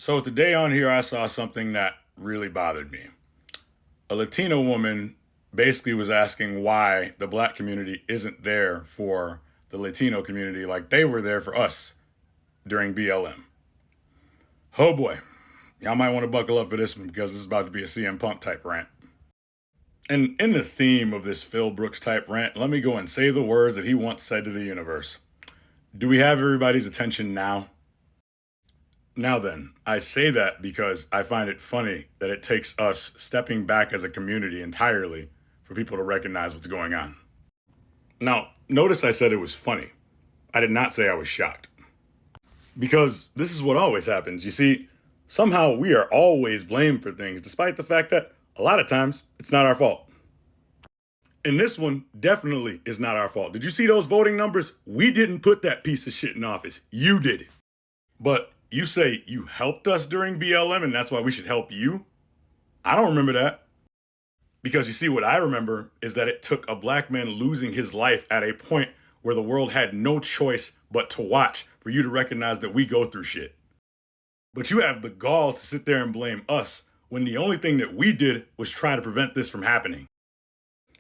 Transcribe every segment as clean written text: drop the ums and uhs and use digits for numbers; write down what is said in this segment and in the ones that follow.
So today on here, I saw something that really bothered me. A Latino woman basically was asking why the black community isn't there for the Latino community like they were there for us during BLM. Oh boy, y'all might want to buckle up for this one because this is about to be a CM Punk type rant. And in the theme of this Phil Brooks type rant, let me go and say the words that he once said to the universe. Do we have everybody's attention now? Now then, I say that because I find it funny that it takes us stepping back as a community entirely for people to recognize what's going on. Now, notice I said it was funny. I did not say I was shocked. Because this is what always happens. You see, somehow we are always blamed for things, despite the fact that a lot of times it's not our fault. And this one definitely is not our fault. Did you see those voting numbers? We didn't put that piece of shit in office. You did it. But you say you helped us during BLM and that's why we should help you? I don't remember that. Because you see, what I remember is that it took a black man losing his life at a point where the world had no choice but to watch for you to recognize that we go through shit. But you have the gall to sit there and blame us when the only thing that we did was try to prevent this from happening.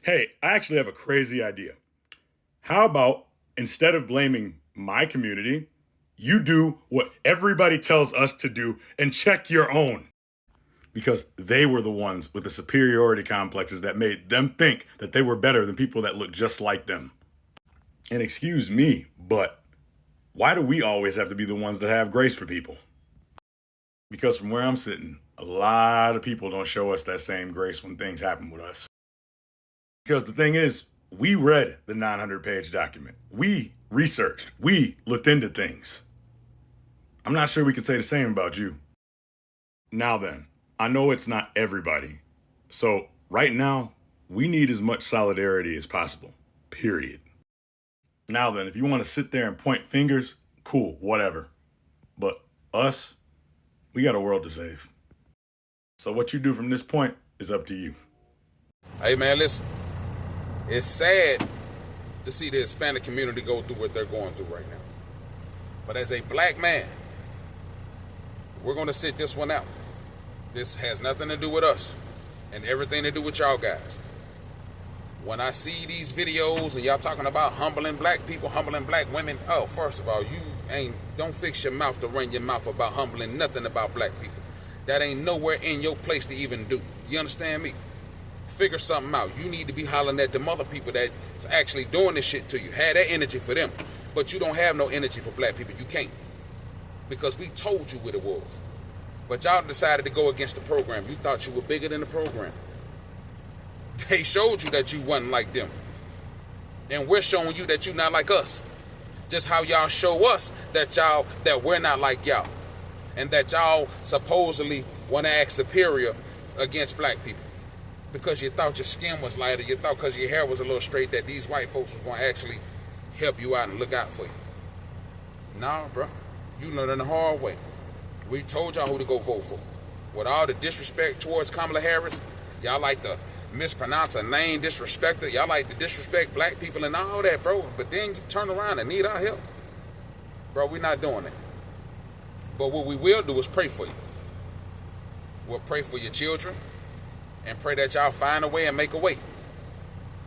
Hey, I actually have a crazy idea. How about instead of blaming my community, you do what everybody tells us to do and check your own? Because they were the ones with the superiority complexes that made them think that they were better than people that look just like them. And excuse me, but why do we always have to be the ones that have grace for people? Because from where I'm sitting, a lot of people don't show us that same grace when things happen with us. Because the thing is, we read the 900-page document. We researched. We looked into things. I'm not sure we could say the same about you. Now then, I know it's not everybody. So right now, we need as much solidarity as possible. Period. Now then, if you want to sit there and point fingers, cool, whatever. But us, we got a world to save. So what you do from this point is up to you. Hey man, listen. It's sad to see the Hispanic community go through what they're going through right now. But as a black man, we're going to sit this one out. This has nothing to do with us and everything to do with y'all guys. When I see these videos and y'all talking about humbling black people, humbling black women, oh, first of all, don't fix your mouth to run your mouth about humbling nothing about black people. That ain't nowhere in your place to even do. You understand me? Figure something out. You need to be hollering at them other people that's actually doing this shit to you. Have that energy for them. But you don't have no energy for black people. You can't. Because we told you what it was. But y'all decided to go against the program. You thought you were bigger than the program. They showed you that you wasn't like them. And we're showing you that you're not like us. Just how y'all show us that we're not like y'all. And that y'all supposedly want to act superior against black people. Because you thought your skin was lighter, you thought because your hair was a little straight that these white folks was going to actually help you out and look out for you. Nah, bro. You learned the hard way. We told y'all who to go vote for. With all the disrespect towards Kamala Harris, y'all like to mispronounce her name, disrespect her. Y'all like to disrespect black people and all that, bro. But then you turn around and need our help. Bro, we're not doing that. But what we will do is pray for you. We'll pray for your children. And pray that y'all find a way and make a way.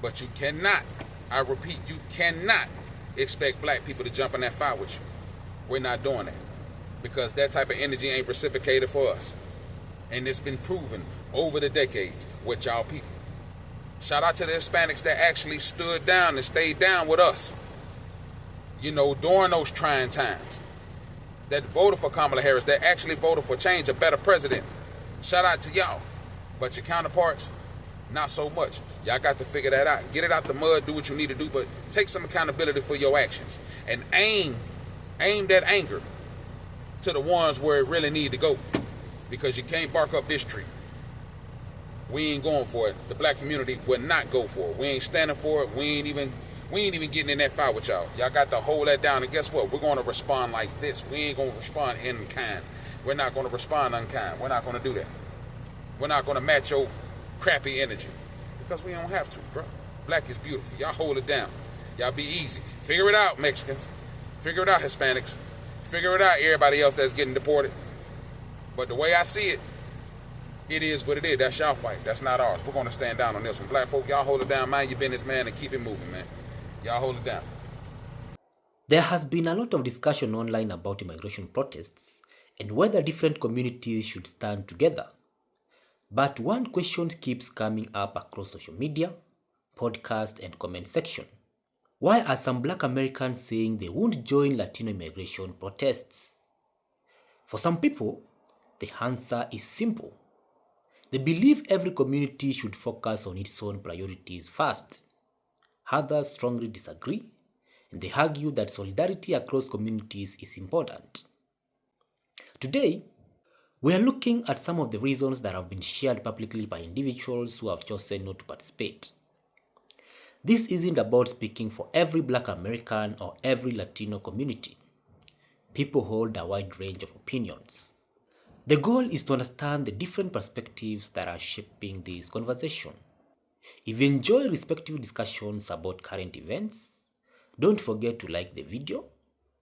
But you cannot, I repeat, you cannot expect black people to jump in that fire with you. We're not doing that. Because that type of energy ain't reciprocated for us. And it's been proven over the decades with y'all people. Shout out to the Hispanics that actually stood down and stayed down with us. You know, during those trying times. That voted for Kamala Harris, that actually voted for change, a better president. Shout out to y'all. But your counterparts, not so much. Y'all got to figure that out. Get it out the mud, do what you need to do, but take some accountability for your actions. And aim that anger to the ones where it really need to go. Because you can't bark up this tree. We ain't going for it. The black community will not go for it. We ain't standing for it. We ain't even getting in that fight with y'all. Y'all got to hold that down. And guess what? We're going to respond like this. We ain't going to respond in kind. We're not going to respond unkind. We're not going to do that. We're not going to match your crappy energy. Because we don't have to, bro. Black is beautiful. Y'all hold it down. Y'all be easy. Figure it out, Mexicans. Figure it out, Hispanics. Figure it out, everybody else that's getting deported. But the way I see it, it is what it is. That's y'all fight. That's not ours. We're going to stand down on this one. Black folk, y'all hold it down. Mind your business, man, and keep it moving, man. Y'all hold it down. There has been a lot of discussion online about immigration protests and whether different communities should stand together. But one question keeps coming up across social media, podcast, and comment section. Why are some Black Americans saying they won't join Latino immigration protests? For some people, the answer is simple. They believe every community should focus on its own priorities first. Others strongly disagree, and they argue that solidarity across communities is important. Today, we are looking at some of the reasons that have been shared publicly by individuals who have chosen not to participate. This isn't about speaking for every Black American or every Latino community. People hold a wide range of opinions. The goal is to understand the different perspectives that are shaping this conversation. If you enjoy respectful discussions about current events, don't forget to like the video,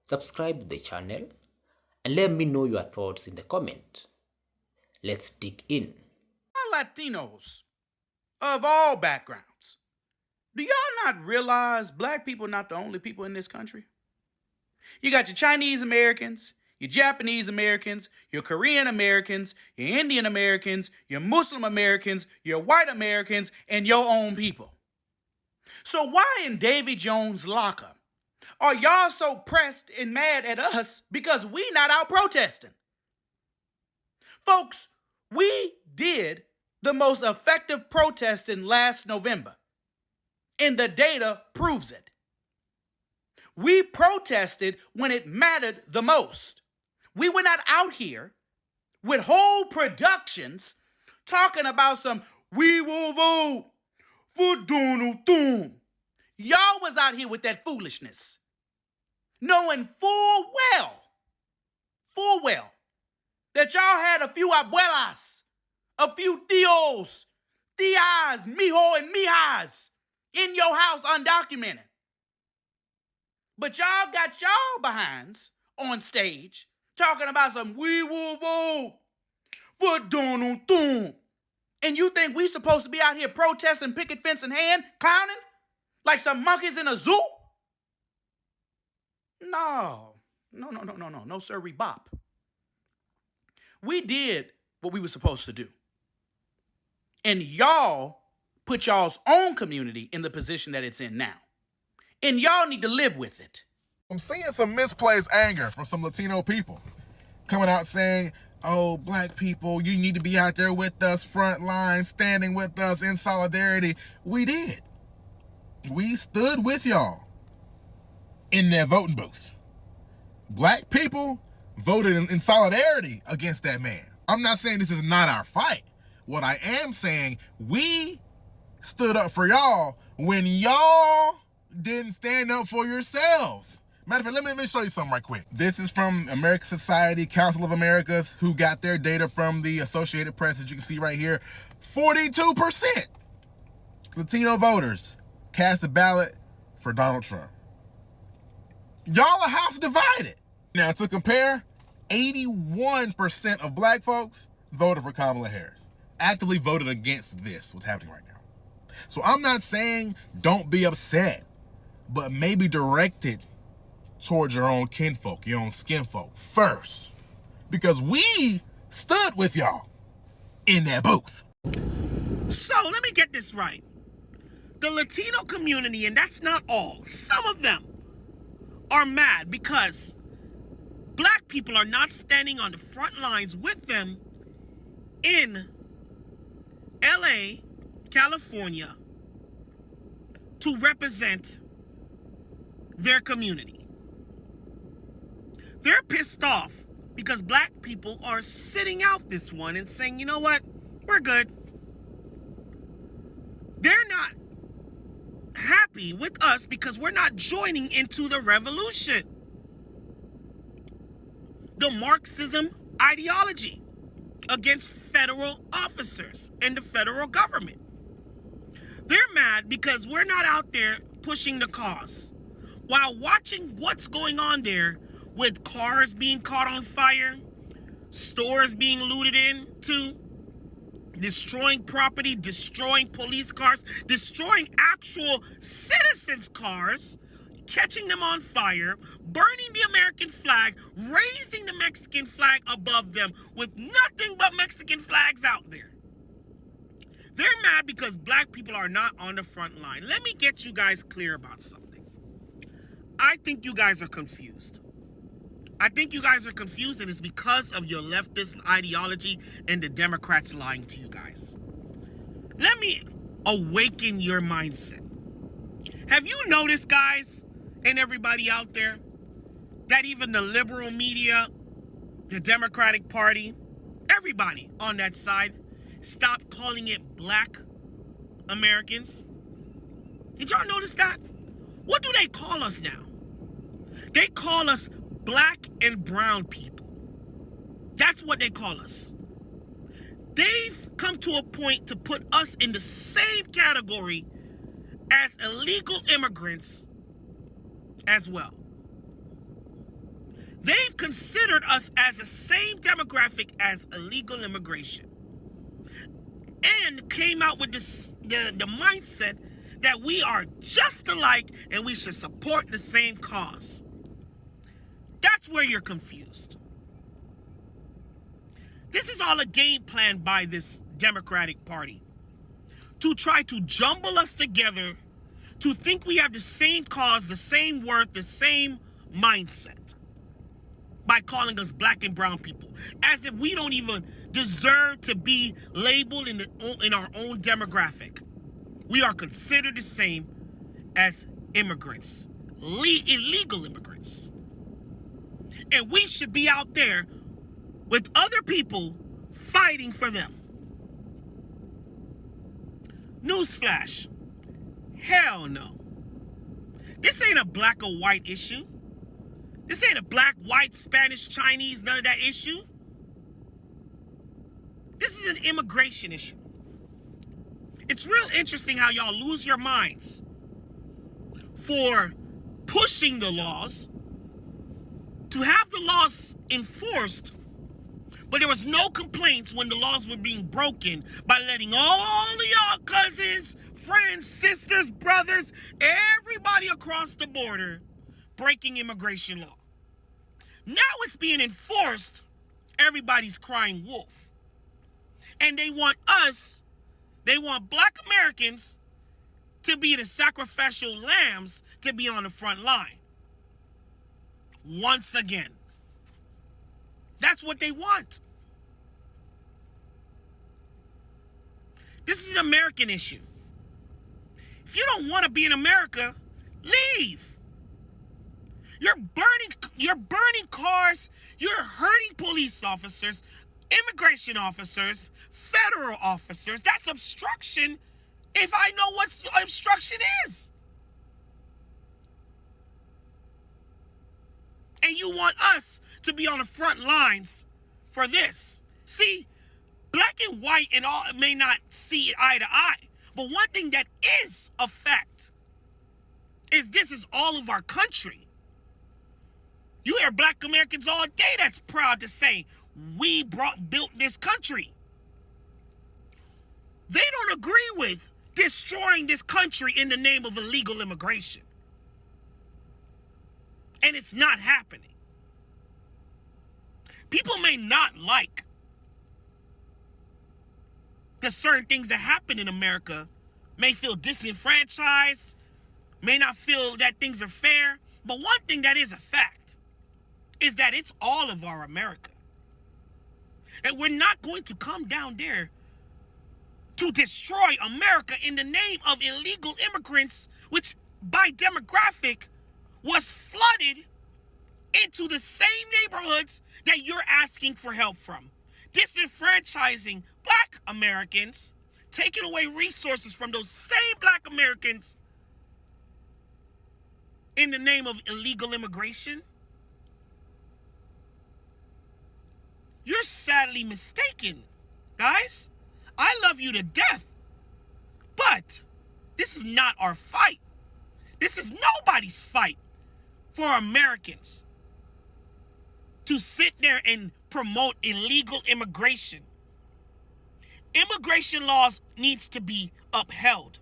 subscribe to the channel, and let me know your thoughts in the comment. Let's dig in. Latinos of all backgrounds, do y'all not realize Black people are not the only people in this country? You got your Chinese Americans, your Japanese Americans, your Korean Americans, your Indian Americans, your Muslim Americans, your white Americans, and your own people. So why in Davy Jones' locker are y'all so pressed and mad at us because we not out protesting? Folks, we did the most effective protesting last November, and the data proves it. We protested when it mattered the most. We were not out here with whole productions talking about some "we will vote for Donald Trump." Y'all was out here with that foolishness, knowing full well, that y'all had a few abuelas, a few tios, tias, mijo, and mijas in your house undocumented. But y'all got y'all behinds on stage talking about some "we will vote for Donald Trump." And you think we supposed to be out here protesting, picket fence in hand, clowning like some monkeys in a zoo? No, sir, bop. We did what we were supposed to do. And y'all put y'all's own community in the position that it's in now. And y'all need to live with it. I'm seeing some misplaced anger from some Latino people coming out saying, oh, Black people, you need to be out there with us, front line, standing with us in solidarity. We did. We stood with y'all in their voting booth. Black people voted in solidarity against that man. I'm not saying this is not our fight. What I am saying, we stood up for y'all when y'all didn't stand up for yourselves. Matter of fact, let me show you something right quick. This is from American Society, Council of Americas, who got their data from the Associated Press, as you can see right here. 42% Latino voters cast a ballot for Donald Trump. Y'all are house divided. Now, to compare, 81% of Black folks voted for Kamala Harris. Actively voted against this, what's happening right now. So I'm not saying don't be upset, but maybe direct it towards your own kinfolk, your own skinfolk first. Because we stood with y'all in that booth. So let me get this right. The Latino community, and that's not all, some of them are mad because Black people are not standing on the front lines with them in LA, California, to represent their community. They're pissed off because Black people are sitting out this one and saying, you know what, we're good. They're not happy with us because we're not joining into the revolution. The Marxism ideology against federal officers and the federal government. They're mad because we're not out there pushing the cause while watching what's going on there with cars being caught on fire, stores being looted into, destroying property, destroying police cars, destroying actual citizens' cars, catching them on fire, burning the American flag, raising the Mexican flag above them with nothing but Mexican flags out there. They're mad because black people are not on the front line. Let me get you guys clear about something. I think you guys are confused. I think you guys are confused, and it's because of your leftist ideology and the Democrats lying to you guys. Let me awaken your mindset. Have you noticed, guys, and everybody out there, that even the liberal media, the Democratic Party, everybody on that side, stopped calling it black Americans? Did y'all notice that? What do they call us now? They call us black and brown people. That's what they call us. They've come to a point to put us in the same category as illegal immigrants as well. They've considered us as the same demographic as illegal immigration, and came out with this, the mindset that we are just alike and we should support the same cause. That's where you're confused. This is all a game plan by this Democratic Party to try to jumble us together, to think we have the same cause, the same worth, the same mindset, by calling us black and brown people, as if we don't even deserve to be labeled in our own demographic. We are considered the same as immigrants, illegal immigrants. And we should be out there with other people fighting for them. Newsflash, hell no. This ain't a black or white issue. This ain't a black, white, Spanish, Chinese, none of that issue. This is an immigration issue. It's real interesting how y'all lose your minds for pushing the laws, to have the laws enforced, but there was no complaints when the laws were being broken by letting all of y'all cousins, friends, sisters, brothers, everybody across the border breaking immigration law. Now it's being enforced, everybody's crying wolf. And they want black Americans to be the sacrificial lambs to be on the front line. Once again. That's what they want. This is an American issue. If you don't want to be in America, leave. You're burning cars, you're hurting police officers, immigration officers, federal officers. That's obstruction if I know what obstruction is. And you want us to be on the front lines for this. See, black and white and all may not see it eye to eye, but one thing that is a fact is this is all of our country. You hear black Americans all day that's proud to say, we built this country. They don't agree with destroying this country in the name of illegal immigration. And it's not happening. People may not like the certain things that happen in America, may feel disenfranchised, may not feel that things are fair, but one thing that is a fact is that it's all of our America. And we're not going to come down there to destroy America in the name of illegal immigrants, which by demographic was flooded into the same neighborhoods that you're asking for help from. Disenfranchising black Americans, taking away resources from those same black Americans in the name of illegal immigration. You're sadly mistaken, guys. I love you to death, but this is not our fight. This is nobody's fight for Americans to sit there and promote illegal immigration. Immigration laws needs to be upheld.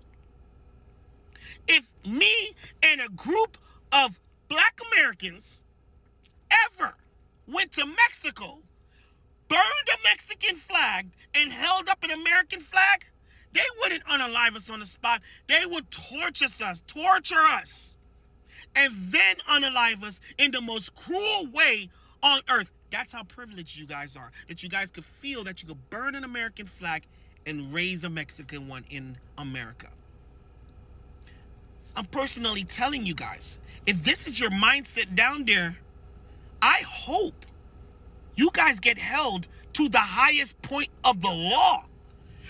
If me and a group of black Americans ever went to Mexico, burned a Mexican flag, and held up an American flag, they wouldn't unalive us on the spot. They would torture us, and then unalive us in the most cruel way on earth. That's how privileged you guys are, that you guys could feel that you could burn an American flag and raise a Mexican one in America. I'm personally telling you guys, if this is your mindset down there, I hope you guys get held to the highest point of the law,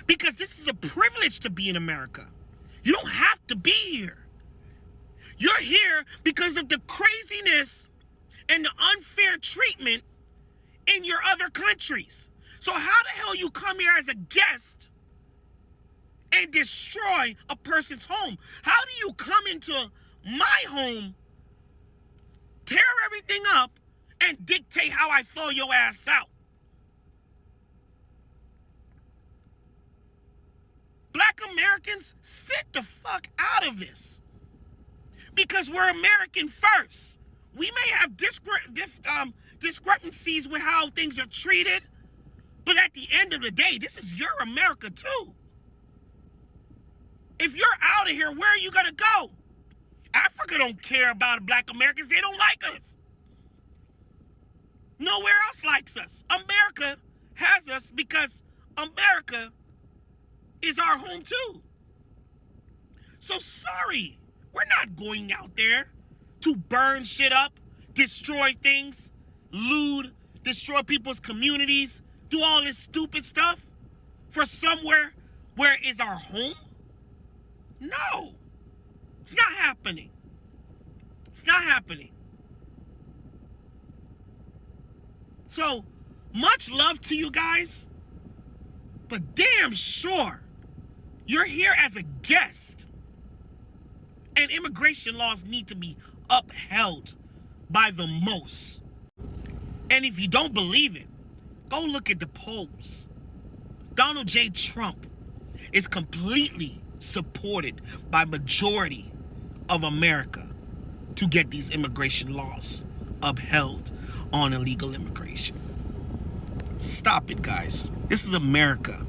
because this is a privilege to be in America. You don't have to be here. You're here because of the craziness and the unfair treatment in your other countries. So how the hell you come here as a guest and destroy a person's home? How do you come into my home, tear everything up, and dictate how I throw your ass out? Black Americans, sit the fuck out of this. Because we're American first. We may have discrepancies with how things are treated, but at the end of the day, this is your America too. If you're out of here, where are you gonna go? Africa don't care about black Americans. They don't like us. Nowhere else likes us. America has us because America is our home too. So sorry, we're not going out there to burn shit up, destroy things, loot, destroy people's communities, do all this stupid stuff for somewhere where is our home? No, it's not happening. It's not happening. So much love to you guys, but damn sure you're here as a guest, and immigration laws need to be upheld by the most. And if you don't believe it, go look at the polls. Donald J. Trump is completely supported by majority of America to get these immigration laws upheld on illegal immigration. Stop it, guys. This is America.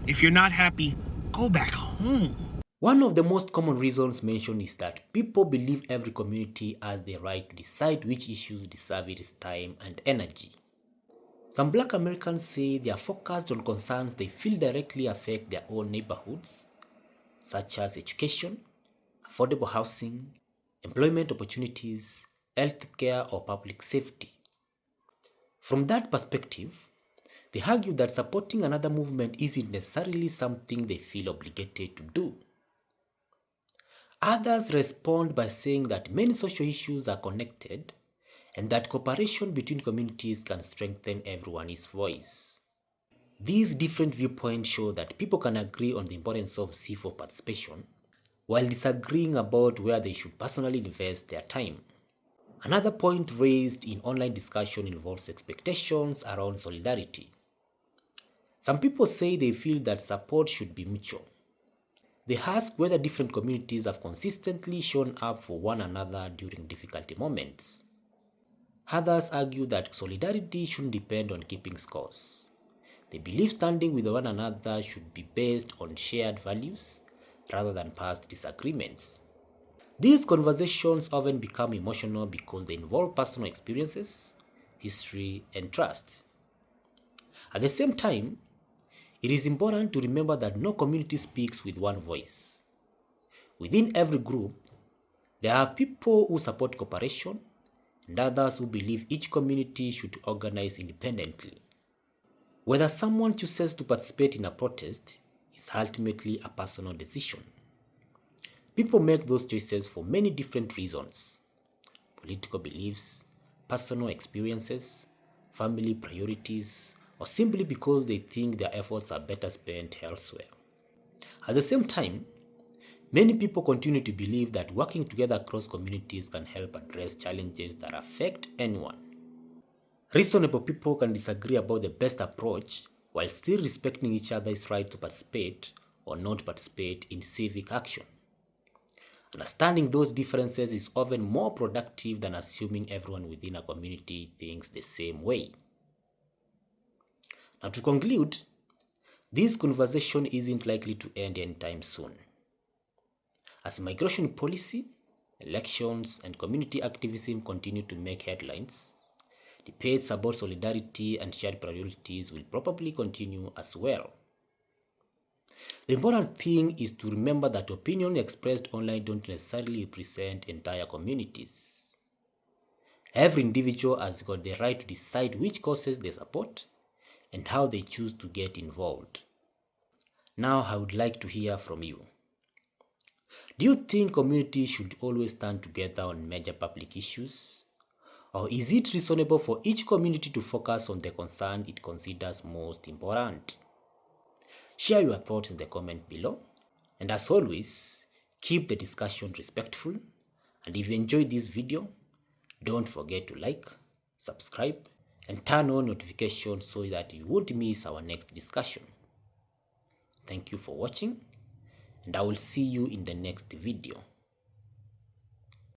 If you're not happy, go back home. One of the most common reasons mentioned is that people believe every community has the right to decide which issues deserve its time and energy. Some Black Americans say they are focused on concerns they feel directly affect their own neighborhoods, such as education, affordable housing, employment opportunities, healthcare, or public safety. From that perspective, they argue that supporting another movement isn't necessarily something they feel obligated to do. Others respond by saying that many social issues are connected and that cooperation between communities can strengthen everyone's voice. These different viewpoints show that people can agree on the importance of civil participation while disagreeing about where they should personally invest their time. Another point raised in online discussion involves expectations around solidarity. Some people say they feel that support should be mutual. They ask whether different communities have consistently shown up for one another during difficult moments. Others argue that solidarity shouldn't depend on keeping scores. They believe standing with one another should be based on shared values rather than past disagreements. These conversations often become emotional because they involve personal experiences, history, and trust. At the same time, it is important to remember that no community speaks with one voice. Within every group, there are people who support cooperation and others who believe each community should organize independently. Whether someone chooses to participate in a protest is ultimately a personal decision. People make those choices for many different reasons: political beliefs, personal experiences, family priorities, or simply because they think their efforts are better spent elsewhere. At the same time, many people continue to believe that working together across communities can help address challenges that affect anyone. Reasonable people can disagree about the best approach while still respecting each other's right to participate or not participate in civic action. Understanding those differences is often more productive than assuming everyone within a community thinks the same way. Now, to conclude, this conversation isn't likely to end anytime soon. As migration policy, elections, and community activism continue to make headlines, debates about solidarity and shared priorities will probably continue as well. The important thing is to remember that opinions expressed online don't necessarily represent entire communities. Every individual has got the right to decide which causes they support and how they choose to get involved. Now, I would like to hear from you. Do you think communities should always stand together on major public issues? Or is it reasonable for each community to focus on the concern it considers most important? Share your thoughts in the comment below. And as always, keep the discussion respectful. And if you enjoyed this video, don't forget to like, subscribe, and turn on notifications so that you won't miss our next discussion. Thank you for watching, and I will see you in the next video.